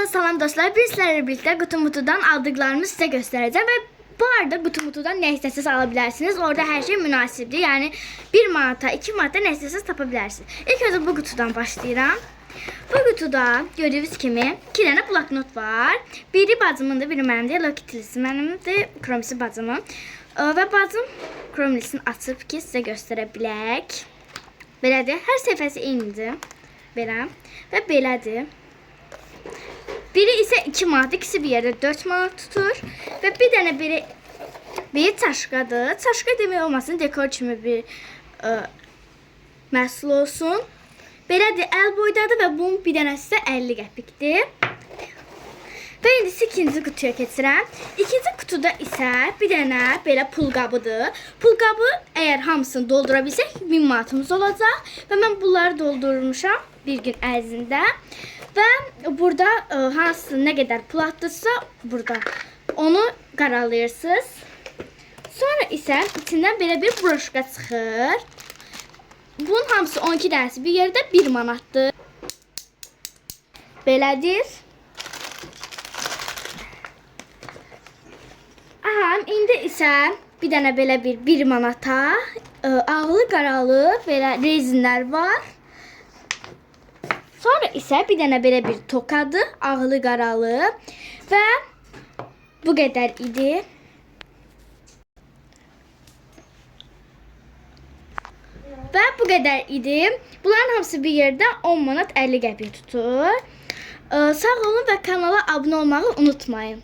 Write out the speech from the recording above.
Hamınıza salam dostlar. Biz sizlerle birlikte Qutumutu'dan aldıklarımı size göstereceğim ve bu arada Qutumutu'dan ne istəsiniz alabilirsiniz. Orada her şey münasibdir. Yani 1 manata, 2 manata ne istəsiniz tapabilirsiniz. İlk önce bu kutudan başlayıram. Bu kutuda gördüğünüz kimi 2 tane bloknot var. Biri bacımındır, biri mənimdir. Hello Kitty'si mənimdir, Chromie'si bacımın. Ve bacım Chromie'sini açıb ki sizə göstərə bilək. Belədir. Hər səhifəsi eynidir. Belə və belədir. Biri ise 2 manat, ikisi bir yerde 4 manat tutur. Ve bir tane biri çaşkadır. Çaşka demək olmasın, dekor kimi bir məhsul olsun. Belədir, əl boydadır və bunun bir dənəsi də 50 qəpikdir. Və indi ikinci kutuya keçirəm. İkinci kutuda isə bir dənə belə pul qabıdır. Pul qabı əgər hamısını doldura bilsək 1000 manatımız olacaq. Və mən bunları doldurmuşam bir gün ərzində. Və burada hansı nə qədər pul atdırsa burada onu qaralayırsınız. Sonra isə içindən belə bir broşka çıxır. Bunun hamısı 12 dənəsi bir yerdə 1 manatdır. Belədir. Aha, indi isə bir dənə belə bir 1 manata ağlı qaralı belə rezinlər var. Sonra isə bir dənə belə bir tokadır, ağlı qaralı və bu qədər idi. Və bu qədər idi. Bunların hamısı bir yerdə 10 manat 50 qəpik tutur. Sağ olun və kanala abunə olmağı unutmayın.